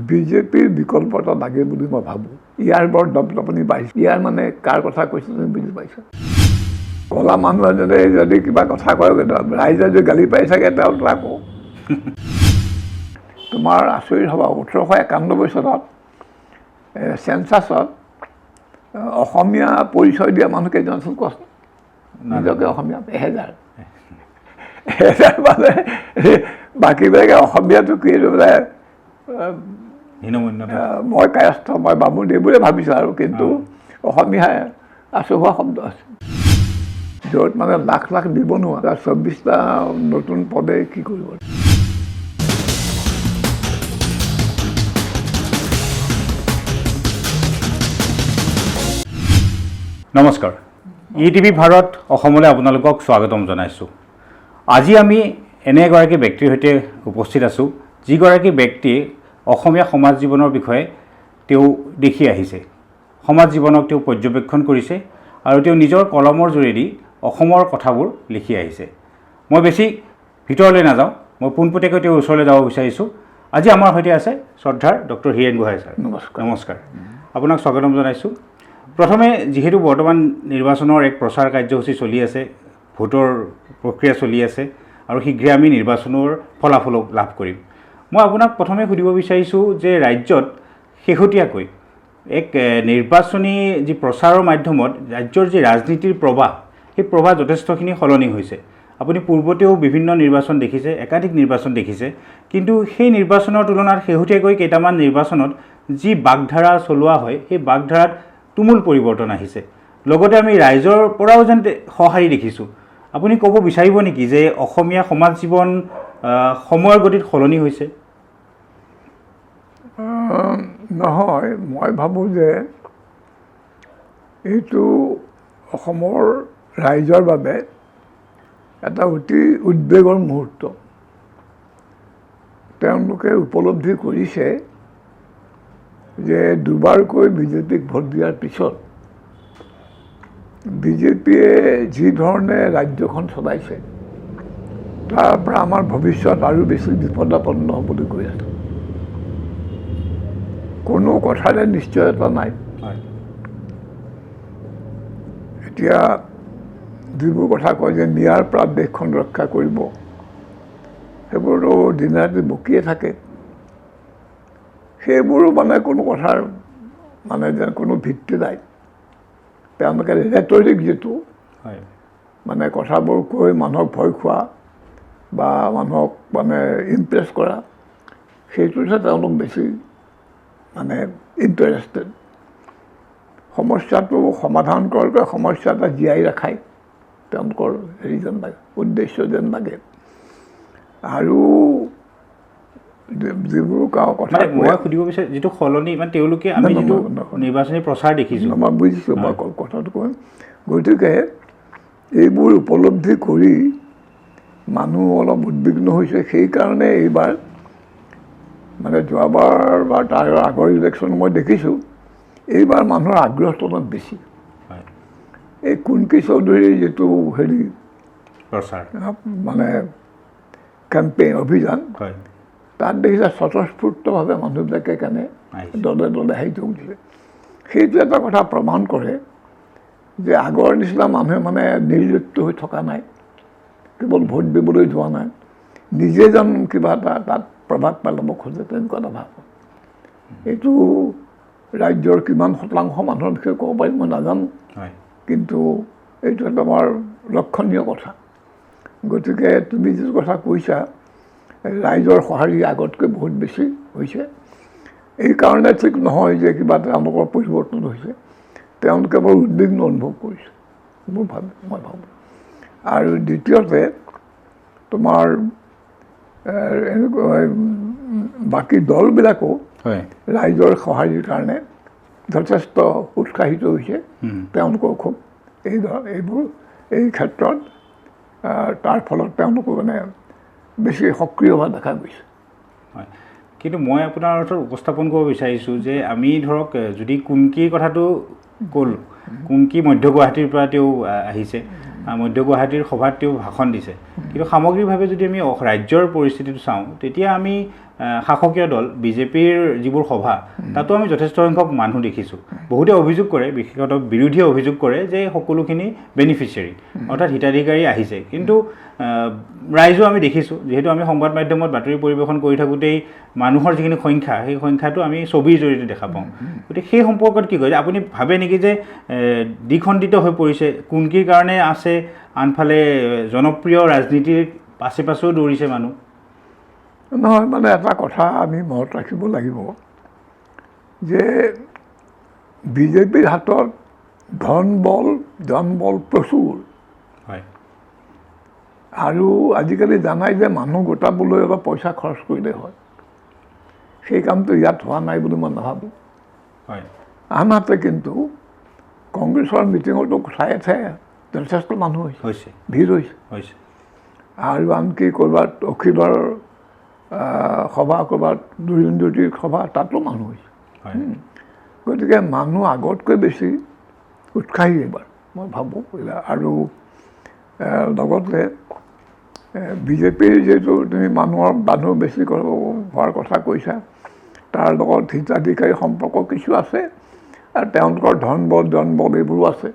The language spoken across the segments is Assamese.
বিজেপিৰ বিকল্প এটা লাগে বুলি মই ভাবোঁ। ইয়াৰ বৰ দপদপনি বাঢ়িছে। ইয়াৰ মানে কাৰ কথা কৈছে তুমি বুজি পাইছা? ক'লা মানুহ এজনে যদি কিবা কথা কয়, ৰাইজে যদি গালি পাই থাকে তেওঁ আকৌ তোমাৰ আচৰিত হ'বা 1891 চনত চেঞ্চাছত অসমীয়া পৰিচয় দিয়া মানুহ কেইজন আছিল কোৱাচোন? নিজকে অসমীয়া 1000 মানে বাকীবিলাকে অসমীয়াটো কি বোলে মই কায়স্থ মই বামুণী বুলি ভাবিছোঁ আৰু কিন্তু অসমীয়া আচহুৱা শব্দ আছে য'ত মানে লাখ লাখ নিবনুৱা 24টা নতুন পদে কি কৰিব। নমস্কাৰ, ETV ভাৰত অসমলৈ আপোনালোকক স্বাগতম জনাইছোঁ। আজি আমি এনে এগৰাকী ব্যক্তিৰ সৈতে উপস্থিত আছোঁ যিগৰাকী ব্যক্তিয়ে অসমীয়া সমাজ জীৱনৰ বিষয়ে তেওঁ দেখি আহিছে, সমাজ জীৱনক তেওঁ পৰ্যবেক্ষণ কৰিছে আৰু তেওঁ নিজৰ কলমৰ জৰিয়তে অসমৰ কথাবোৰ লিখি আহিছে। মই বেছি ভিতৰলৈ নাযাওঁ, মই পোনপটীয়াকৈ তেওঁৰ ওচৰলৈ যাব বিচাৰিছোঁ। আজি আমাৰ সৈতে আছে শ্ৰদ্ধাৰ ডক্টৰ হীৰেণ গোহাঁই ছাৰ। নমস্কাৰ, আপোনাক স্বাগতম জনাইছোঁ। প্ৰথমে যিহেতু বৰ্তমান নিৰ্বাচনৰ এক প্ৰচাৰ কাৰ্যসূচী চলি আছে, ভোটৰ প্ৰক্ৰিয়া চলি আছে আৰু শীঘ্ৰে আমি নিৰ্বাচনৰ ফলাফল লাভ কৰিম। মই আপোনাক প্ৰথমে সুধিব বিচাৰিছোঁ যে ৰাজ্যত শেহতীয়াকৈ এক নিৰ্বাচনী যি প্ৰচাৰৰ মাধ্যমত ৰাজ্যৰ যি ৰাজনীতিৰ প্ৰবাহ, সেই প্ৰবাহ যথেষ্টখিনি সলনি হৈছে। আপুনি পূৰ্বতেও বিভিন্ন নিৰ্বাচন দেখিছে, একাধিক নিৰ্বাচন দেখিছে, কিন্তু সেই নিৰ্বাচনৰ তুলনাত শেহতীয়াকৈ কেইটামান নিৰ্বাচনত যি বাগধাৰা চলোৱা হয় সেই বাগধাৰাত তুমুল পৰিৱৰ্তন আহিছে। লগতে আমি ৰাইজৰ পৰাও যেন সঁহাৰি দেখিছোঁ। আপুনি ক'ব বিচাৰিব নেকি যে অসমীয়া সমাজ জীৱন সময়ৰ গতিত সলনি হৈছে? নহয়, মই ভাবোঁ যে এইটো অসমৰ ৰাইজৰ বাবে এটা অতি উদ্বেগৰ মুহূৰ্ত। তেওঁলোকে উপলব্ধি কৰিছে যে দুবাৰকৈ বিজেপিক ভোট দিয়াৰ পিছত বিজেপিয়ে যি ধৰণে ৰাজ্যখন চলাইছে তাৰ পৰা আমাৰ ভৱিষ্যত আৰু বেছি বিপদাপন্ন হ'বলৈ গৈ আছে। কোনো কথাৰে নিশ্চয়তা নাই। এতিয়া যিবোৰ কথা কয় যে নিয়াৰ পৰা দেশখন ৰক্ষা কৰিব, সেইবোৰতো দিনে ৰাতি বকিয়ে থাকে। সেইবোৰো মানে কোনো কথাৰ মানে যেন কোনো ভিত্তি নাই। তেওঁলোকে ৰেটৰিক যিটো মানে কথাবোৰ কৈ মানুহক ভয় খোৱা বা মানুহক মানে ইমপ্ৰেছ কৰা, সেইটোতহে তেওঁলোক বেছি মানে ইণ্টাৰেষ্টেড। সমস্যাটো সমাধান কৰোঁতে সমস্যা এটা জীয়াই ৰখাই তেওঁলোকৰ হেৰি যেন লাগে, উদ্দেশ্য যেন লাগে। আৰু যিবোৰ কথা মই সুধিব বিচাৰিছোঁ যিটো সলনি মানে তেওঁলোকে আমি যিটো নিৰ্বাচনী প্ৰচাৰ দেখিছোঁ, মই বুজিছোঁ, মই কথাটো কওঁ। গতিকে এইবোৰ উপলব্ধি কৰি মানুহ অলপ উদ্বিগ্ন হৈছে। সেইকাৰণে এইবাৰ মানে যোৱাবাৰ বা তাৰ আগৰ ইলেকশ্যন মই দেখিছোঁ এইবাৰ মানুহৰ আগ্ৰহটো অলপ বেছি। এই কুন্কি চৌধুৰীৰ যিটো হেৰি প্ৰচাৰ মানে কেম্পেইন অভিযান, তাত দেখিছে স্বতঃস্ফূৰ্তভাৱে মানুহবিলাকে কেনে দলে দলে হেৰিটো উঠিছে। সেইটো এটা কথা প্ৰমাণ কৰে যে আগৰ নিচিনা মানুহে মানে নিৰ্লিপ্ত হৈ থকা নাই, কেৱল ভোট দিবলৈ যোৱা নাই, নিজে যেন কিবা এটা তাত প্ৰভাৱ পেলাব খোজে, তেনেকুৱা এটা ভাৱ। এইটো ৰাজ্যৰ কিমান শতাংশ মানুহৰ বিষয়ে ক'ব পাৰিম মই নাজানো, কিন্তু এইটো এটা আমাৰ লক্ষণীয় কথা। গতিকে তুমি যিটো কথা কৈছা, ৰাইজৰ সঁহাৰি আগতকৈ বহুত বেছি হৈছে। এইকাৰণে ঠিক নহয় যে কিবা তেওঁলোকৰ পৰিৱৰ্তন হৈছে, তেওঁলোকে বৰ উদ্বিগ্ন অনুভৱ কৰিছে মই ভাবোঁ। আৰু দ্বিতীয়তে তোমাৰ এনেকুৱা বাকী দলবিলাকো ৰাইজৰ সঁহাৰিৰ কাৰণে যথেষ্ট উৎসাহিত হৈছে। তেওঁলোকৰ খুব এই ক্ষেত্ৰত তাৰ ফলত তেওঁলোকো মানে বেছি সক্ৰিয় হোৱা দেখা গৈছে। হয়, কিন্তু মই আপোনাৰ ওচৰত উপস্থাপন কৰিব বিচাৰিছোঁ যে আমি ধৰক যদি কুন্কিৰ কথাটো ক'লোঁ, কুন্কি মধ্য গুৱাহাটীৰ পৰা তেওঁ আহিছে মধ্য গুৱাহাটীৰ সভাত তেওঁ ভাষণ দিছে কিন্তু সামগ্ৰিকভাৱে যদি আমি ৰাজ্যৰ পৰিস্থিতিটো চাওঁ তেতিয়া আমি শাসকীয় দল বিজেপিৰ যিবোৰ সভা তাতো আমি যথেষ্ট সংখ্যক মানুহ দেখিছোঁ বহুতে অভিযোগ কৰে বিশেষত বিৰোধীয়ে অভিযোগ কৰে যে সকলোখিনি বেনিফিচিয়াৰী অৰ্থাৎ হিতাধিকাৰী আহিছে কিন্তু ৰাইজো আমি দেখিছোঁ যিহেতু আমি সংবাদ মাধ্যমত বাতৰি পৰিৱেশন কৰি থাকোঁতেই মানুহৰ যিখিনি সংখ্যা সেই সংখ্যাটো আমি ছবিৰ জৰিয়তে দেখা পাওঁ গতিকে সেই সম্পৰ্কত কি কয় আপুনি ভাবে নেকি যে দ্বিখণ্ডিত হৈ পৰিছে কোনকিৰ কাৰণে আছে আনফালে জনপ্ৰিয় ৰাজনীতিৰ পাছে পাছেও দৌৰিছে মানুহ নহয় মানে এটা কথা আমি মনত ৰাখিব লাগিব যে বিজেপিৰ হাতত ধন বল প্ৰচুৰ হয় আৰু আজিকালি জানাই যে মানুহ গোটাবলৈ অলপ পইচা খৰচ কৰিলে হয় সেই কামটো ইয়াত হোৱা নাই বুলি মই নাভাবোঁ হয় আনহাতে কিন্তু কংগ্ৰেছৰ মিটিঙতো ঠায়ে ঠায়ে যথেষ্ট মানুহ হৈছে ভিৰ হৈছে আৰু আনকি ক'ৰবাত অখিলৰ সভা ক'ৰবাত দুৰ্নীতিৰ সভা তাতো মানুহ হৈছে গতিকে মানুহ আগতকৈ বেছি উৎসাহী এইবাৰ মই ভাবোঁ আৰু লগতে বিজেপিৰ যিহেতু তুমি মানুহ বেছি হোৱাৰ কথা কৈছা তাৰ লগত হিতাধিকাৰী সম্পৰ্ক কিছু আছে আৰু তেওঁলোকৰ ধন বল এইবোৰো আছে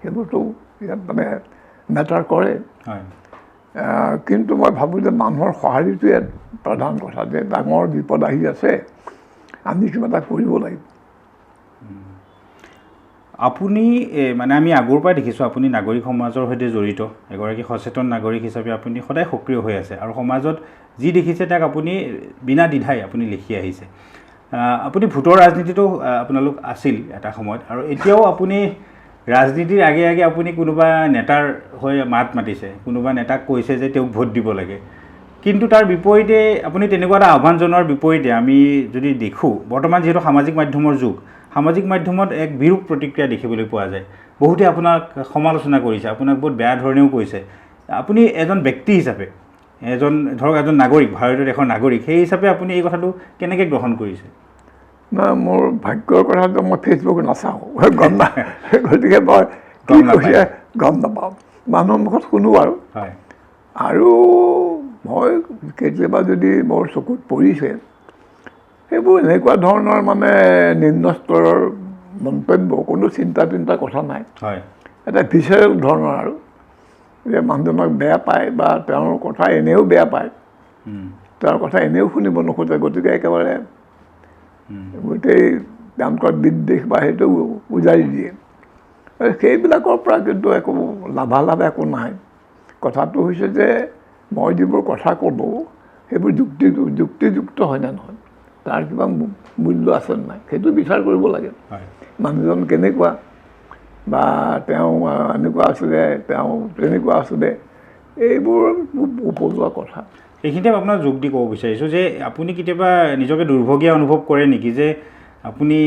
সেইবোৰতো ইয়াত মানে মেটাৰ কৰে কিন্তু মই ভাবোঁ যে মানুহৰ সঁহাৰিটোৱে প্ৰধান কথা যে ডাঙৰ বিপদ আহি আছে আমি কিবা এটা কৰিব লাগিব আপুনি মানে আমি আগৰ পৰাই দেখিছোঁ আপুনি নাগৰিক সমাজৰ সৈতে জড়িত এগৰাকী সচেতন নাগৰিক হিচাপে আপুনি সদায় সক্ৰিয় হৈ আছে আৰু সমাজত যি দেখিছে তাক আপুনি বিনা দ্বিধাই আপুনি লিখি আহিছে আপুনি ভোটৰ ৰাজনীতিটো আপোনালোক আছিল এটা সময়ত আৰু এতিয়াও আপুনি ৰাজনীতিৰ আগে আগে আপুনি কোনোবা নেতাৰ হৈ মাত মাতিছে কোনোবা নেতাক কৈছে যে তেওঁক ভোট দিব লাগে কিন্তু তাৰ বিপৰীতে আপুনি তেনেকুৱা এটা আহ্বান জনোৱাৰ বিপৰীতে আমি যদি দেখোঁ বৰ্তমান যিহেতু সামাজিক মাধ্যমৰ যুগ সামাজিক মাধ্যমত এক বিৰূপ প্ৰতিক্ৰিয়া দেখিবলৈ পোৱা যায় বহুতে আপোনাক সমালোচনা কৰিছে আপোনাক বহুত বেয়া ধৰণেও কৈছে আপুনি এজন ব্যক্তি হিচাপে ধৰক এজন নাগৰিক ভাৰতীয় দেশৰ নাগৰিক সেই হিচাপে আপুনি এই কথাটো কেনেকৈ গ্ৰহণ কৰিছে নাই মোৰ ভাগ্যৰ কথাটো মই ফেচবুক নাচাওঁ গম গতিকে মই গম নাপাওঁ মানুহৰ মুখত শুনো আৰু মই কেতিয়াবা যদি মোৰ চকুত পৰিছে সেইবোৰ এনেকুৱা ধৰণৰ মানে নিম্ন স্তৰৰ মন্তব্য কোনো চিন্তা কথা নাই এটা ভিচাৰেল ধৰণৰ আৰু যে মানুহজনক বেয়া পায় বা তেওঁৰ কথা এনেও বেয়া পায় তেওঁৰ কথা এনেও শুনিব নোখোজে গতিকে একেবাৰে গোটেই তেওঁলোকৰ বিদ্বেষ বা সেইটো উজাৰি দিয়ে সেইবিলাকৰ পৰা কিন্তু একো লাভালাভ একো নাই কথাটো হৈছে যে মই যিবোৰ কথা ক'লোঁ সেইবোৰ যুক্তিযুক্ত হয় নে নহয় তাৰ কিবা মূল্য আছে নাই সেইটো বিচাৰ কৰিব লাগে মানুহজন কেনেকুৱা বা তেওঁ এনেকুৱা আছিলে তেওঁ তেনেকুৱা আছিলে এইবোৰ উপযোৱা কথা এইখিনিতে আপোনাক যোগ দি ক'ব বিচাৰিছোঁ যে আপুনি কেতিয়াবা নিজকে দুৰ্ভগীয়া অনুভৱ কৰে নেকি যে আপুনি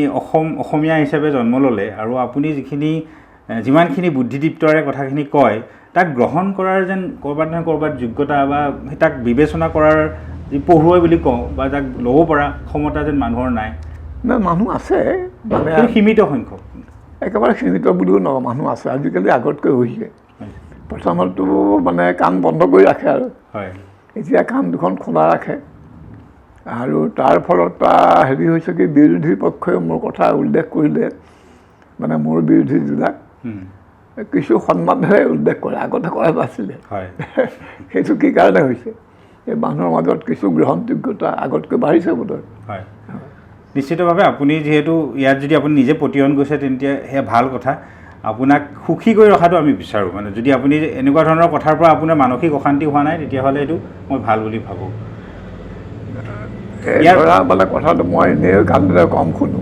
অসমীয়া হিচাপে জন্ম ল'লে আৰু আপুনি যিমানখিনি বুদ্ধিদীপ্তৰে কথাখিনি কয় তাক গ্ৰহণ কৰাৰ যেন ক'ৰবাত নহয় ক'ৰবাত যোগ্যতা বা তাক বিবেচনা কৰাৰ যি পঢ়ুৱৈ বুলি কওঁ বা তাক ল'ব পৰা ক্ষমতা যেন মানুহৰ নাই মানুহ আছে মানে সীমিত সংখ্যক একেবাৰে সীমিত বুলিও নহয় মানুহ আছে আজিকালি আগতকৈ হৈছে প্ৰথমতো মানে কাণ বন্ধ কৰি ৰাখে আৰু এতিয়া কাণ দুখন খোলা ৰাখে আৰু তাৰ ফলত হেৰি হৈছে কি বিৰোধী পক্ষই মোৰ কথা উল্লেখ কৰিলে মানে মোৰ বিৰোধী যিবিলাক কিছু সন্মানেৰে উল্লেখ কৰে আগতে কৰা নাছিলে সেইটো কি কাৰণে হৈছে এই মানুহৰ মাজত কিছু গ্ৰহণযোগ্যতা আগতকৈ বাঢ়িছে বোধহয় নিশ্চিতভাৱে আপুনি যিহেতু ইয়াত যদি আপুনি নিজে পতিয়ন গৈছে তেন্তে সেয়া ভাল কথা আপোনাক সুখী কৰি ৰখাটো আমি বিচাৰোঁ মানে যদি আপুনি এনেকুৱা ধৰণৰ কথাৰ পৰা আপোনাৰ মানসিক অশান্তি হোৱা নাই তেতিয়াহ'লে এইটো মই ভাল বুলি ভাবোঁ মানে কথাটো মই এনেই কান্দে কম শুনো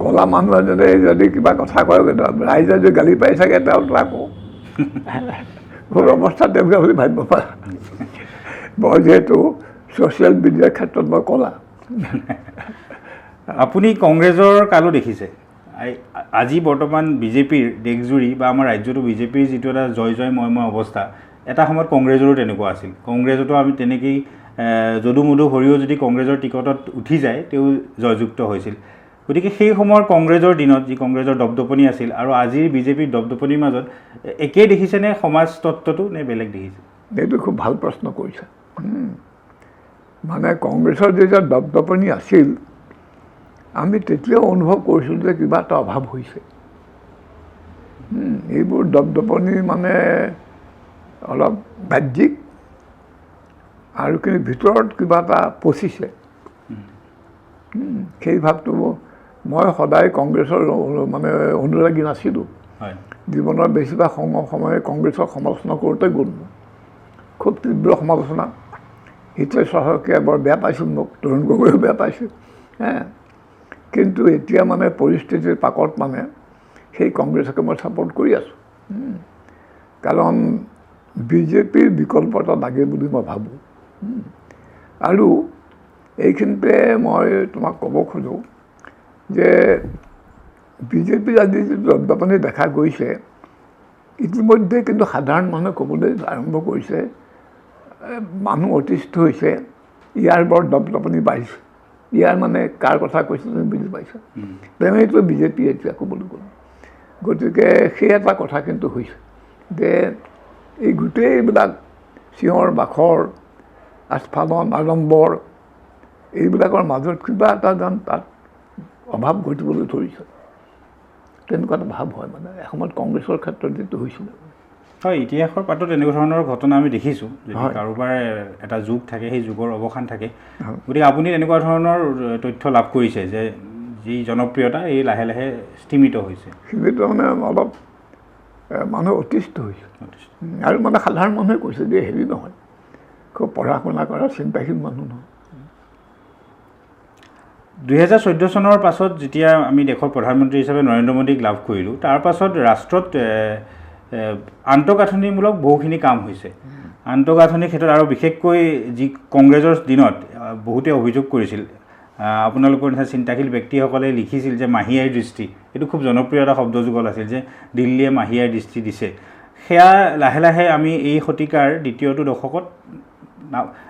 ক'লা মানুহ এজনে যদি কিবা কথা কয় ৰাইজে যদি গালি পাই চাগে তেওঁতো আকৌ মোৰ অৱস্থা তেনেকুৱা বুলি ভাবিব পাৰা মই যিহেতু ছ'চিয়েল মিডিয়াৰ ক্ষেত্ৰত মই ক'লা আপুনি কংগ্ৰেছৰ কালো দেখিছে আজি বৰ্তমান বিজেপিৰ দেশজুৰি বা আমাৰ ৰাজ্যতো বিজেপিৰ যিটো এটা জয়ময় অৱস্থা এটা সময়ত কংগ্ৰেছৰো তেনেকুৱা আছিল কংগ্ৰেছতো আমি তেনেকেই যদু মধু হৰিও যদি কংগ্ৰেছৰ টিকটত উঠি যায় তেওঁ জয়যুক্ত হৈছিল গতিকে সেই সময়ৰ কংগ্ৰেছৰ দিনত যি কংগ্ৰেছৰ দপদপনি আছিল আৰু আজিৰ বিজেপিৰ দপদপনিৰ মাজত একেই দেখিছেনে সমাজ তত্ত্বটো নে বেলেগ দেখিছে? এইটো খুব ভাল প্ৰশ্ন কৰিছে। মানে কংগ্ৰেছৰ যেতিয়া দপদপনি আছিল আমি তেতিয়াও অনুভৱ কৰিছিলোঁ যে কিবা এটা অভাৱ হৈছে। এইবোৰ দপদপনি মানে অলপ বাহ্যিক আৰু কিন্তু ভিতৰত কিবা এটা পচিছে। সেই ভাৱটো মই সদায় কংগ্ৰেছৰ মানে অনুৰাগী নাছিলোঁ। জীৱনৰ বেছিভাগ সময়ে কংগ্ৰেছক সমালোচনা কৰোঁতে গ'ল। খুব তীব্ৰ সমালোচনা। হিটলাৰ চহৰকে বৰ বেয়া পাইছিল, মোক তৰুণ গগৈও বেয়া পাইছিল। কিন্তু এতিয়া মানে পৰিস্থিতিৰ পাকত মানে সেই কংগ্ৰেছকে মই ছাপোৰ্ট কৰি আছোঁ। কাৰণ বিজেপিৰ বিকল্প এটা লাগে বুলি মই ভাবোঁ। আৰু এইখিনিতে মই তোমাক ক'ব খোজোঁ যে বিজেপিৰ আজি যিটো দপদপনি দেখা গৈছে, ইতিমধ্যে কিন্তু সাধাৰণ মানুহে ক'বলৈ আৰম্ভ কৰিছে মানুহ অতিষ্ঠ হৈছে, ইয়াৰ বৰ দপদপনি বাঢ়িছে। ইয়াৰ মানে কাৰ কথা কৈছে তুমি বুজি পাইছা? তেনেটো বিজেপি এতিয়া ক'বলৈ গ'ল। গতিকে সেই এটা কথা কিন্তু হৈছে যে এই গোটেইবিলাক চিঞৰ বাখৰ, আস্ফালন আড়ম্বৰ এইবিলাকৰ মাজত কিবা এটা যেন তাত অভাৱ ঘটিবলৈ ধৰিছে। তেনেকুৱা এটা ভাৱ হয় মানে এসময়ত কংগ্ৰেছৰ ক্ষেত্ৰত যিটো হৈছিলে। হয়, ইতিহাসৰ পাতত এনেকুৱা ধৰণৰ ঘটনা আমি দেখিছোঁ। যদি কাৰোবাৰ এটা যুগ থাকে, সেই যুগৰ অৱসান থাকে। গতিকে আপুনি এনেকুৱা ধৰণৰ তথ্য লাভ কৰিছে যে যি জনপ্ৰিয়তা এই লাহে লাহে স্তিমিত হৈছে। সীমিত মানে অলপ মানুহ অতিষ্ঠ হৈছে। আৰু মানে সাধাৰণ মানুহে কৈছে যে হেৰি নহয়, খুব পঢ়া শুনা কৰা চিন্তাশীল মানুহ নহয়। 2014 চনৰ পাছত যেতিয়া আমি দেশৰ প্ৰধানমন্ত্ৰী হিচাপে নৰেন্দ্ৰ মোদীক লাভ কৰিলোঁ, তাৰ পাছত ৰাষ্ট্ৰত আন্তঃগাঁথনিমূলক বহুখিনি কাম হৈছে। আন্তঃগাঁথনিৰ ক্ষেত্ৰত আৰু বিশেষকৈ যি কংগ্ৰেছৰ দিনত বহুতে অভিযোগ কৰিছিল, আপোনালোকৰ নিচিনা চিন্তাশীল ব্যক্তিসকলে লিখিছিল যে মাহীয়াৰ দৃষ্টি, এইটো খুব জনপ্ৰিয় এটা শব্দযুগল আছিল যে দিল্লীয়ে মাহীয়াৰ দৃষ্টি দিছে। সেয়া লাহে লাহে আমি এই শতিকাৰ দ্বিতীয়টো দশকত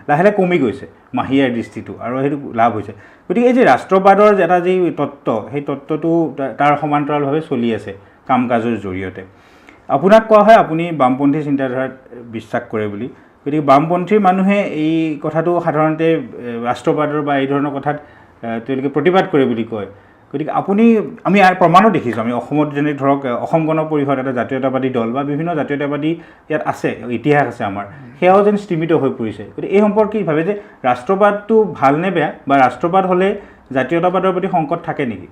লাহে লাহে কমি গৈছে মাহীয়াৰ দৃষ্টিটো, আৰু সেইটো লাভ হৈছে। গতিকে এই যে ৰাষ্ট্ৰবাদৰ এটা যি তত্ত্ব, সেই তত্ত্বটো তাৰ সমান্তৰালভাৱে চলি আছে কাম কাজৰ জৰিয়তে। আপোনাক কোৱা হয় আপুনি বামপন্থী চিন্তাধাৰাত বিশ্বাস কৰে বুলি। গতিকে বামপন্থীৰ মানুহে এই কথাটো সাধাৰণতে ৰাষ্ট্ৰবাদৰ বা এই ধৰণৰ কথাত তেওঁলোকে প্ৰতিবাদ কৰে বুলি কয়। গতিকে আমি ইয়াৰ প্ৰমাণো দেখিছোঁ। আমি অসমত যেনে ধৰক অসম গণ পৰিষদ এটা জাতীয়তাবাদী দল বা বিভিন্ন জাতীয়তাবাদী ইয়াত আছে, ইতিহাস আছে আমাৰ, সেয়াও যেন স্তিমিত হৈ পৰিছে। গতিকে এই সম্পৰ্কে কি ভাবে যে ৰাষ্ট্ৰবাদটো ভাল নে বেয়া, বা ৰাষ্ট্ৰবাদ হ'লে জাতীয়তাবাদৰ প্ৰতি সংকট থাকে নেকি?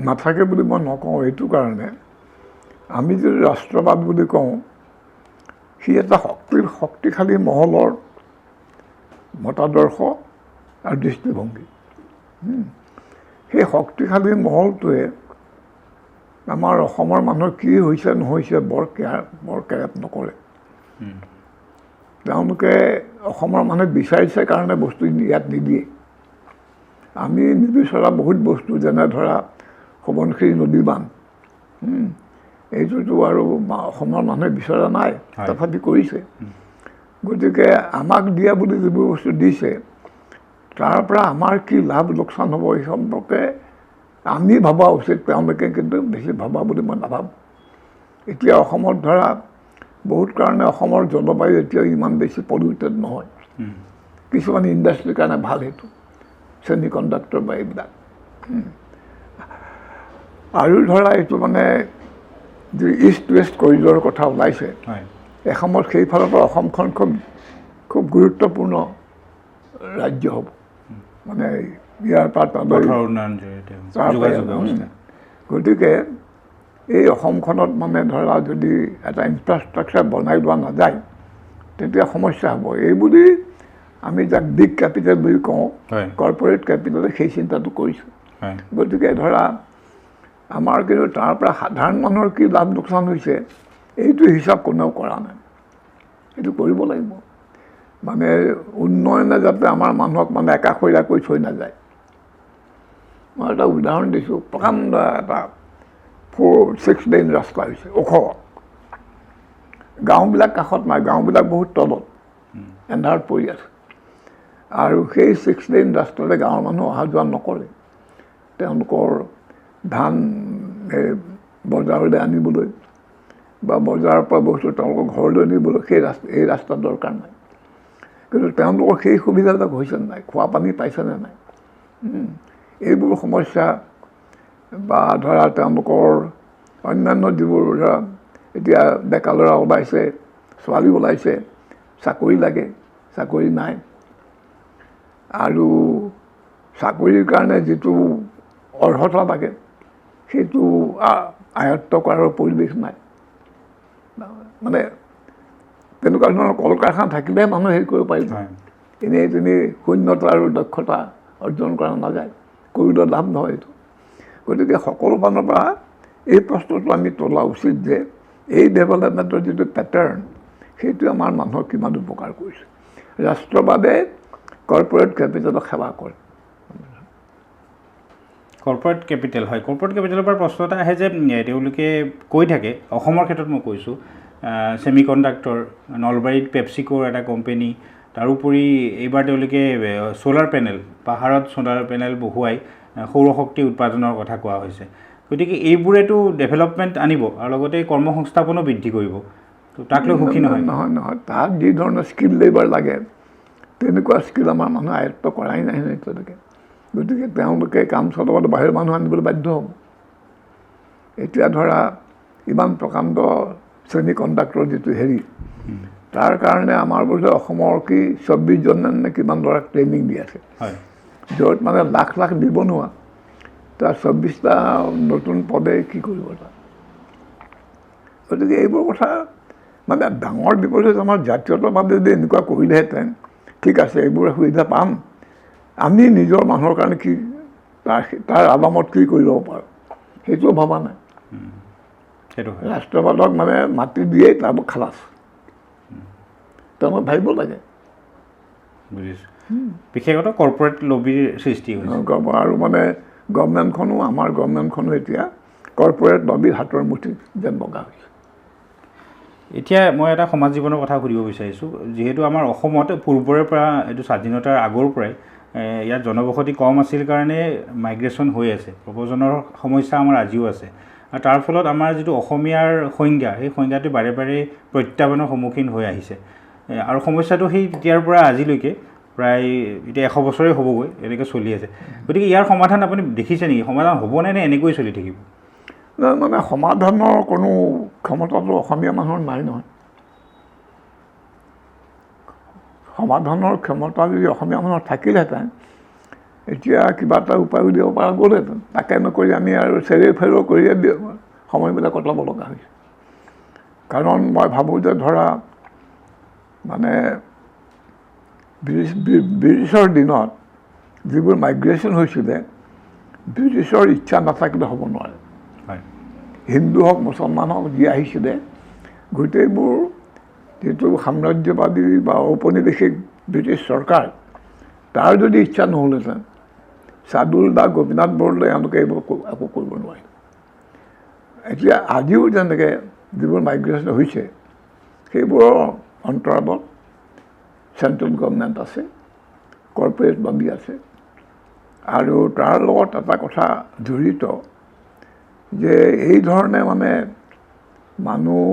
নাথাকে বুলি মই নকওঁ। এইটো কাৰণে আমি যদি ৰাষ্ট্ৰবাদ বুলি কওঁ, সি এটা শক্তিশালী মহলৰ মতাদৰ্শ আৰু দৃষ্টিভংগী। সেই শক্তিশালী মহলটোৱে আমাৰ অসমৰ মানুহৰ কি হৈছে নহৈছে বৰ কেয়াৰ নকৰে। তেওঁলোকে অসমৰ মানুহে বিচাৰিছে কাৰণে বস্তু ইয়াত নিদিয়ে। আমি নিবিচৰা বহুত বস্তু, যেনে ধৰা সোৱণশিৰি নদী বান্ধ, এইটোতো আৰু অসমৰ মানুহে বিচৰা নাই, তথাপি কৰিছে। গতিকে আমাক দিয়া বুলি যিবোৰ বস্তু দিছে, তাৰ পৰা আমাৰ কি লাভ লোকচান হ'ব এই সম্পৰ্কে আমি ভবা উচিত। তেওঁলোকে কিন্তু বেছি ভবা বুলি মই নাভাবোঁ। এতিয়া অসমত ধৰা বহুত কাৰণে অসমৰ জলবায়ু এতিয়া ইমান বেছি পলিউটেড নহয়। কিছুমান ইণ্ডাষ্ট্ৰীৰ কাৰণে ভাল, সেইটো ছেমি কণ্ডাক্টৰ বা এইবিলাক। আৰু ধৰা এইটো মানে যি ইষ্ট ৱেষ্ট কৰিডৰৰ কথা ওলাইছে, এসময়ত সেইফালৰ পৰা অসমখন খুব গুৰুত্বপূৰ্ণ ৰাজ্য হ'ব। মানে ইয়াৰ পৰা গতিকে এই অসমখনত মানে ধৰা যদি এটা ইনফ্ৰাষ্ট্ৰাকচাৰ বনাই লোৱা নাযায়, তেতিয়া সমস্যা হ'ব। এই বুলি আমি যাক বিগ কেপিটেল বুলি কওঁ, কৰ্পৰেট কেপিটেলে সেই চিন্তাটো কৰিছে। গতিকে ধৰা আমাৰ কিন্তু তাৰ পৰা সাধাৰণ মানুহৰ কি লাভ লোকচান হৈছে, এইটো হিচাপ কোনেও কৰা নাই। এইটো কৰিব লাগিব। মানে উন্নয়নে যাতে আমাৰ মানুহক মানে একাষৰীয়াকৈ থৈ নাযায়। মই এটা উদাহৰণ দিছোঁ। প্ৰকাণ্ড এটা 4-6 লেন ৰাস্তা হৈছে, ওখ। গাঁওবিলাক কাষত নাই, গাঁওবিলাক বহুত তলত এন্ধাৰত পৰি আছে। আৰু সেই 6 লেন ৰাস্তাৰে গাঁৱৰ মানুহ অহা যোৱা নকৰে। তেওঁলোকৰ ধান বজাৰলৈ আনিবলৈ বা বজাৰৰ পৰা বস্তু তেওঁলোকৰ ঘৰলৈ নিবলৈ এই ৰাস্তা দৰকাৰ নাই। কিন্তু তেওঁলোকৰ সেই সুবিধাবিলাক হৈছে নাই, খোৱা পানী পাইছেনে নাই, এইবোৰ সমস্যা বা ধৰা তেওঁলোকৰ অন্যান্য যিবোৰ ধৰা এতিয়া ডেকা ল'ৰা ওলাইছে, ছোৱালী ওলাইছে, চাকৰি লাগে, চাকৰি নাই, আৰু চাকৰিৰ কাৰণে যিটো অৰ্হতা লাগে সেইটো আয়ত্ব কৰাৰ পৰিৱেশ নাই। মানে তেনেকুৱা ধৰণৰ কল কাৰখানা থাকিলেহে মানুহে হেৰি কৰিব পাৰিব। এনেই শূন্যতা আৰু দক্ষতা অৰ্জন কৰা নাযায়, কৰিলে লাভ নহয় এইটো। গতিকে সকলো ফালৰ পৰা এই প্ৰশ্নটো আমি তোলা উচিত যে এই ডেভেলপমেণ্টৰ যিটো পেটাৰ্ণ সেইটোৱে আমাৰ মানুহক কিমান উপকাৰ কৰিছে। ৰাষ্ট্ৰবাদে কৰ্পৰেট কেপিটেলক সেৱা কৰে। কৰ্পৰেট কেপিটেল হয়, কৰ্পৰেট কেপিটেলৰ পৰা প্ৰশ্ন এটা আহে যে তেওঁলোকে কৈ থাকে, অসমৰ ক্ষেত্ৰত মই কৈছোঁ, ছেমি কণ্ডাক্টৰ, নলবাৰীত পেপচিকোৰ এটা কোম্পেনী, তাৰোপৰি এইবাৰ তেওঁলোকে ছ'লাৰ পেনেল, পাহাৰত ছ'লাৰ পেনেল বহুৱাই সৌৰশক্তি উৎপাদনৰ কথা কোৱা হৈছে। গতিকে এইবোৰেতো ডেভেলপমেণ্ট আনিব আৰু লগতে কৰ্মসংস্থাপনো বৃদ্ধি কৰিব। তো তাক লৈ সুখী নহয়? নহয়, তাত যি ধৰণৰ স্কিল লেবাৰ লাগে তেনেকুৱা স্কিল আমাৰ মানুহে আয়ত্ব কৰাই নাই তেনেকৈ। গতিকে তেওঁলোকে কাম চলাবলৈ বাহিৰৰ মানুহ আনিবলৈ বাধ্য হ'ব। এতিয়া ধৰা ইমান প্ৰকাণ্ড ছেমি কণ্ডাক্টৰ যিটো হেৰি, তাৰ কাৰণে আমাৰ বোধে অসমৰ কি 24জন নে কিমান ল'ৰাক ট্ৰেইনিং দি আছে, য'ত মানে লাখ লাখ নিবনুৱা, তাৰ 24টা নতুন পদে কি কৰিব তাত। গতিকে এইবোৰ কথা মানে ডাঙৰ বিপদ হৈছে। আমাৰ জাতীয়তাবাদে যদি এনেকুৱা কৰিলেহেঁতেন ঠিক আছে, এইবোৰ সুবিধা পাম, আমি নিজৰ মানুহৰ কাৰণে কি তাৰ আলামত কি কৰি ল'ব পাৰোঁ সেইটোও ভবা নাই। ৰাষ্ট্ৰবাদক মানে মাতি দিয়েই তেওঁলোক খালাচ, তেওঁলোক ভাবিব লাগে। বুজিছোঁ। বিশেষত কৰ্পৰেট লবিৰ সৃষ্টি হৈছে আৰু মানে গভৰ্ণমেণ্টখনো, আমাৰ গভৰ্ণমেণ্টখনো এতিয়া কৰ্পৰেট লবিৰ হাতৰ মুঠিত যেন লগা হৈছে। এতিয়া মই এটা সমাজ জীৱনৰ কথা সুধিব বিচাৰিছোঁ। যিহেতু আমাৰ অসমত পূৰ্বৰে পৰা, এইটো স্বাধীনতাৰ আগৰ পৰাই ইয়াত জনবসতি কম আছিল কাৰণে মাইগ্ৰেশ্যন হৈ আছে, প্ৰব্ৰজনৰ সমস্যা আমাৰ আজিও আছে। আৰু তাৰ ফলত আমাৰ যিটো অসমীয়াৰ সংজ্ঞা, সেই সংজ্ঞাটো বাৰে বাৰে প্ৰত্যাহ্বানৰ সন্মুখীন হৈ আহিছে। আৰু সমস্যাটো সেই তেতিয়াৰ পৰা আজিলৈকে প্ৰায় এতিয়া 100 বছৰেই হ'বগৈ এনেকৈ চলি আছে। গতিকে ইয়াৰ সমাধান আপুনি দেখিছে নেকি? সমাধান হ'বনে নে এনেকৈ চলি থাকিব? মানে সমাধানৰ কোনো ক্ষমতাটো অসমীয়া মানুহৰ নাই নহয়। সমাধানৰ ক্ষমতা যদি অসমীয়া মানুহৰ থাকিলহেঁতেন এতিয়া কিবা এটা উপায় উলিয়াব পৰা গ'লহেঁতেন। তাকে নকৰি আমি আৰু চেৰে ফেৰ কৰিয়ে সময়বিলাক কটাব লগা হৈছে। কাৰণ মই ভাবোঁ যে ধৰা মানে ব্ৰিটিছৰ দিনত যিবোৰ মাইগ্ৰেশ্যন হৈছিলে, ব্ৰিটিছৰ ইচ্ছা নাথাকিলে হ'ব নোৱাৰে। হিন্দু হওক, মুছলমান হওক, যি আহিছিলে গোটেইবোৰ যিটো সাম্ৰাজ্যবাদী বা ঔপনিৱেশিক ব্ৰিটিছ চৰকাৰ, তাৰ যদি ইচ্ছা নহ'লহেঁতেন চাদুল বা গোপীনাথ বৰদলৈ এওঁলোকে এইবোৰ একো কৰিব নোৱাৰে। এতিয়া আজিও যেনেকৈ যিবোৰ মাইগ্ৰেশ্যন হৈছে সেইবোৰৰ অন্তৰালত চেণ্ট্ৰেল গভৰ্ণমেণ্ট আছে, কৰ্পৰেট লবি আছে, আৰু তাৰ লগত এটা কথা জড়িত যে এই ধৰণে মানে মানুহ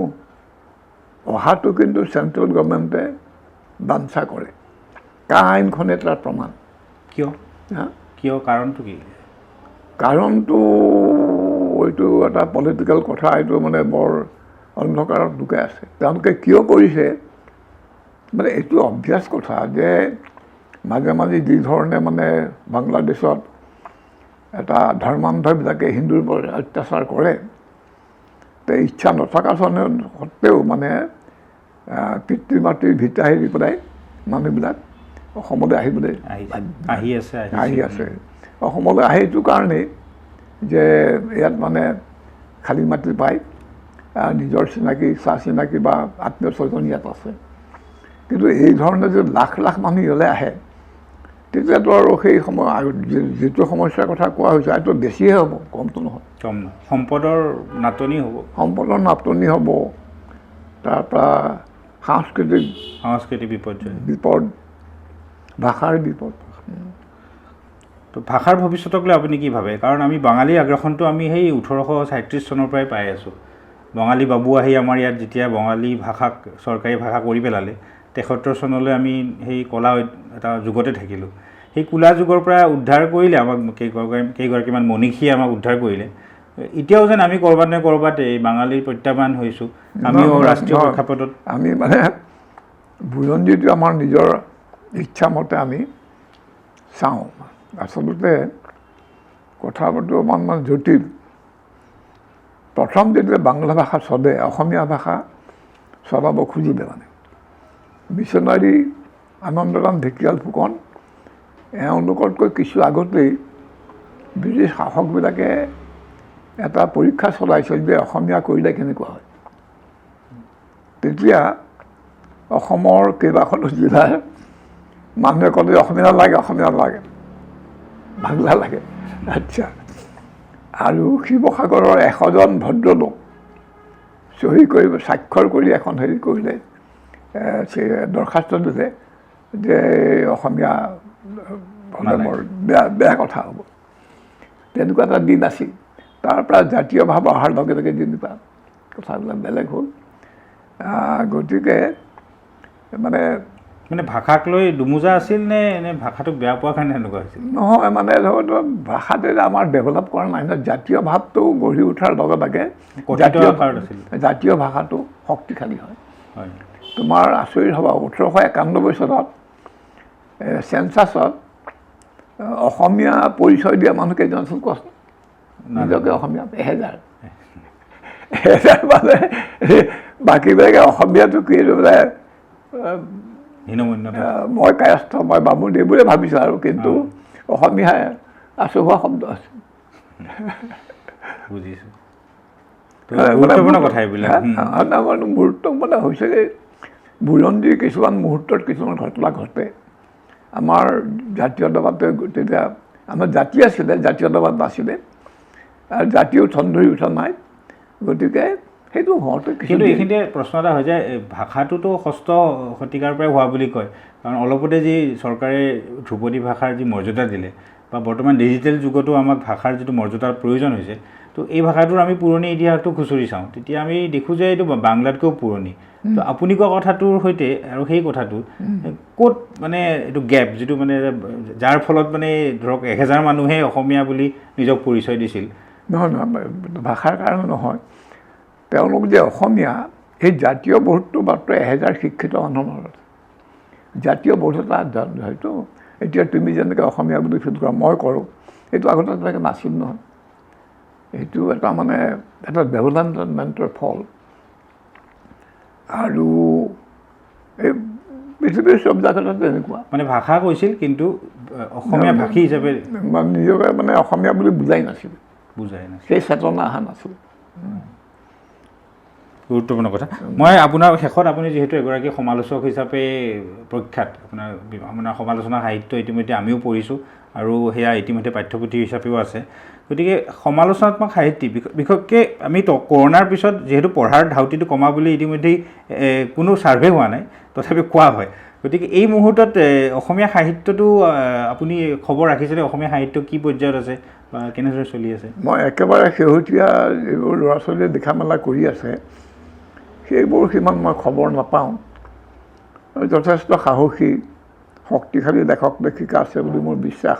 অহাটো কিন্তু চেণ্ট্ৰেল গভৰ্ণমেণ্টে বাঞ্ছা কৰে। কা আইনখনে তাৰ প্ৰমাণ। কিয় কাৰণটো কি? কাৰণটো এইটো এটা পলিটিকেল কথা, এইটো মানে বৰ অন্ধকাৰত লুকাই আছে। তেওঁলোকে কিয় কৰিছে মানে এইটো অভ্যাস কথা যে মাজে মাজে যি ধৰণে মানে বাংলাদেশত এটা ধৰ্মান্ধবিলাকে হিন্দুৰ ওপৰত অত্যাচাৰ কৰে, তে ইচ্ছা নথকা সত্ত্বেও মানে পিতৃ মাতৃৰ ভিতা হেৰি পেলাই মানুহবিলাক অসমলৈ আহিবলৈ আহি আছে। অসমলৈ আহে এইটো কাৰণেই যে ইয়াত মানে খালী মাটি পায়, নিজৰ চিনাকি, চাহ চিনাকি বা আত্মীয় স্বজন ইয়াত আছে। কিন্তু এই ধৰণে যদি লাখ লাখ মানুহ ইয়ালৈ আহে তেতিয়াতো আৰু সেই সময় যিটো সমস্যাৰ কথা কোৱা হৈছে এইটো বেছিহে হ'ব, কমটো নহয়। সম্পদৰ নাটনি হ'ব, তাৰপৰা সাংস্কৃতিক বিপদ, ভাষাৰ বিপদ। তো ভাষাৰ ভৱিষ্যতক লৈ আপুনি কি ভাবে? কাৰণ আমি বাঙালী আগ্ৰাসনটো আমি সেই 1837 চনৰ পৰাই পাই আছোঁ। বঙালী বাবু আহি আমাৰ ইয়াত যেতিয়া বঙালী ভাষাক চৰকাৰী ভাষা কৰি পেলালে, 73 চনলৈ আমি সেই কলা এটা যুগতে থাকিলোঁ। সেই কোলা যুগৰ পৰা উদ্ধাৰ কৰিলে আমাক কেইগৰাকীমান মনীষীয়ে আমাক উদ্ধাৰ কৰিলে। এতিয়াও যেন আমি ক'ৰবাত নে ক'ৰবাত এই বাঙালীৰ প্ৰত্যাহ্বান হৈছোঁ, আমিও ৰাষ্ট্ৰীয় প্ৰেক্ষাপটত। আমি মানে বুৰঞ্জীটো আমাৰ নিজৰ ইচ্ছামতে আমি চাওঁ। আচলতে কথাটো অকণমান জটিল। প্ৰথম যেতিয়া বাংলা ভাষা চলে, অসমীয়া ভাষা চলাব খুজিলে মানে মিছনাৰী আনন্দৰাম ঢেকীয়াল ফুকন এওঁলোকতকৈ কিছু আগতেই ব্ৰিটিছ শাসকবিলাকে এটা পৰীক্ষা চলাইছিল যে অসমীয়া কৰিলে কেনেকুৱা হয়। তেতিয়া অসমৰ কেইবাখনো জিলাৰ মানুহে ক'লে অসমীয়া লাগে, অসমীয়া লাগে, বাংলা লাগে। আচ্ছা, আৰু শিৱসাগৰৰ 100জন ভদ্ৰলোক চহী কৰি স্বাক্ষৰ কৰি এখন হেৰি কৰিলে, দৰখাস্ত দিলে যে অসমীয়া হ'লে বৰ বেয়া কথা হ'ব। তেনেকুৱা এটা দিন আছিল। তাৰ পৰা জাতীয় ভাৱ অহাৰ লগে লগে যেনিবা কথাবিলাক বেলেগ হ'ল। গতিকে মানে ভাষাক লৈ দুমোজা আছিল নে এনে ভাষাটোক বেয়া পোৱাৰ কাৰণে এনেকুৱা হৈছিল? নহয়, মানে ধৰক ভাষাটো আমাৰ ডেভেলপ কৰা নাই ন। জাতীয় ভাৱটো গঢ়ি উঠাৰ লগে লগে জাতীয় ভাষাটো শক্তিশালী হয়। তোমাৰ আচৰিত হ'ব, 1891 চনত চেঞ্চাছত অসমীয়া পৰিচয় দিয়া মানুহ কেইজন আছিল কচোন? নিজকে অসমীয়া 1000 মানে বাকীবিলাকে অসমীয়াটো কি বোলে মই কায়স্থ, মই বামুণ এইবোৰে ভাবিছোঁ আৰু, কিন্তু অসমীয়া আচহুৱা শব্দ আছে। মুহূৰ্ত মানে হৈছে বুৰঞ্জীৰ কিছুমান মুহূৰ্তত কিছুমান ঘটনা ঘটে। আমাৰ জাতীয়তাবাদে তেতিয়া আমাৰ জাতি আছিলে, জাতীয়তাবাদ নাছিলে, আৰু জাতীয় উত্থান ধৰি উঠা নাই। গতিকে সেইটো হওঁতে কিন্তু এইখিনিতে প্ৰশ্ন এটা হৈ যায়, ভাষাটোতো 6ষ্ঠ শতিকাৰ পৰাই হোৱা বুলি কয়। কাৰণ অলপতে যি চৰকাৰে ধ্ৰুপদী ভাষাৰ যি মৰ্যাদা দিলে, বা বৰ্তমান ডিজিটেল যুগতো আমাক ভাষাৰ যিটো মৰ্যাদাৰ প্ৰয়োজন হৈছে, তো এই ভাষাটোৰ আমি পুৰণি ইতিহাসটো খুচৰি চাওঁ, তেতিয়া আমি দেখোঁ যে এইটো বাংলাতকৈও পুৰণি। তো আপুনি কোৱা কথাটোৰ সৈতে আৰু সেই কথাটো ক'ত মানে এইটো গেপ, যিটো মানে যাৰ ফলত মানে ধৰক 1000 মানুহে অসমীয়া বুলি নিজক পৰিচয় দিছিল? নহয় নহয়, ভাষাৰ কাৰণে নহয়। তেওঁলোক যে অসমীয়া, সেই জাতীয় বোধটো মাত্ৰ 1000 শিক্ষিত মানুহৰ মাজত। জাতীয় বোধ এটা হয়তো এতিয়া তুমি যেনেকৈ অসমীয়া বুলি ফিল কৰা, মই কৰোঁ, এইটো আগতে তেনেকৈ নাছিল নহয়। এইটো এটা মানে এটা ডেভেলপমেণ্টৰ ফল। আৰু এই পৃথিৱীৰ চব জাগাতে তেনেকুৱা মানে ভাষা কৈছিল, কিন্তু অসমীয়া ভাষী হিচাপে নিজকে মানে অসমীয়া বুলি বুজাই নাছিল, সেই চেতনা অহা নাছিল। গুৰুত্বপূৰ্ণ কথা। মই আপোনাৰ শেষত, আপুনি যিহেতু এগৰাকী সমালোচক হিচাপে প্ৰখ্যাত, আপোনাৰ সমালোচনা সাহিত্য ইতিমধ্যে আমিও পঢ়িছোঁ, আৰু সেয়া ইতিমধ্যে পাঠ্যপুথি হিচাপেও আছে। গতিকে সমালোচনাত্মক সাহিত্যিক বিশেষকৈ আমি কৰোণাৰ পিছত যিহেতু পঢ়াৰ ধাউতিটো কমা বুলি ইতিমধ্যেই কোনো ছাৰ্ভে হোৱা নাই, তথাপি কোৱা হয়। গতিকে এই মুহূৰ্তত অসমীয়া সাহিত্যটো আপুনি খবৰ ৰাখিছেনে? অসমীয়া সাহিত্য কি পৰ্যায়ত আছে বা কেনেদৰে চলি আছে? মই একেবাৰে শেহতীয়া যিবোৰ ল'ৰা ছোৱালীয়ে লিখা মেলা কৰি আছে, সেইবোৰ সিমান মই খবৰ নাপাওঁ। যথেষ্ট সাহসী শক্তিশালী লেখক লেখিকা আছে বুলি মোৰ বিশ্বাস।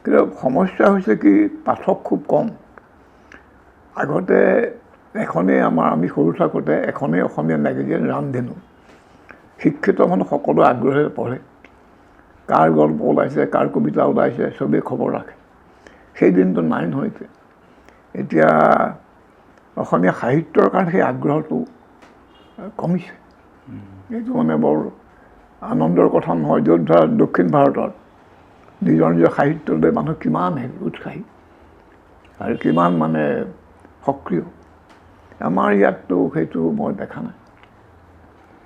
কিন্তু সমস্যা হৈছে কি, পাঠক খুব কম। আগতে এখনেই আমি সৰু থাকোঁতে এখনেই অসমীয়া মেগাজিন ৰামধেনু, শিক্ষিত মানুহ সকলো আগ্ৰহেৰে পঢ়ে। কাৰ গল্প ওলাইছে, কাৰ কবিতা ওলাইছে, চবেই খবৰ ৰাখে। সেই দিনটো নাই নহয়। এতিয়া অসমীয়া সাহিত্যৰ কাৰণে সেই আগ্ৰহটো কমিছে। এইটো মানে বৰ আনন্দৰ কথা নহয়। য'ত ধৰা দক্ষিণ ভাৰতত নিজৰ নিজৰ সাহিত্যলৈ মানুহ কিমান উৎসাহী আৰু কিমান মানে সক্ৰিয়, আমাৰ ইয়াততো সেইটো মই দেখা নাই।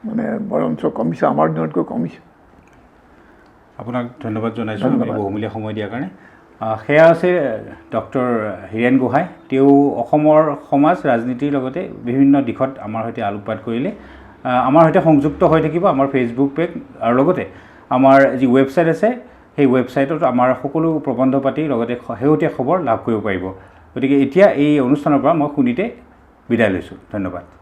মানে বৰঞ্চ কমিছে, আমাৰ দিনতকৈ কমিছে। আপোনাক ধন্যবাদ জনাইছোঁ বহুমূলীয়া সময় দিয়াৰ কাৰণে। সেয়া আছে ডক্টৰ হীৰেণ গোহাঁই। তেওঁ অসমৰ সমাজ ৰাজনীতিৰ লগতে বিভিন্ন দিশত আমাৰ সৈতে আলোকপাত কৰিলে। আমাৰ সৈতে সংযুক্ত হৈ থাকিব আমাৰ ফেচবুক পেজ, আৰু লগতে আমাৰ যি ৱেবছাইট আছে সেই ৱেবছাইটত আমাৰ সকলো প্ৰবন্ধ পাতি লগতে শেহতীয়া খবৰ লাভ কৰিব পাৰিব। গতিকে এতিয়া এই অনুষ্ঠানৰ পৰা মই সুনীতে বিদায় লৈছোঁ। ধন্যবাদ।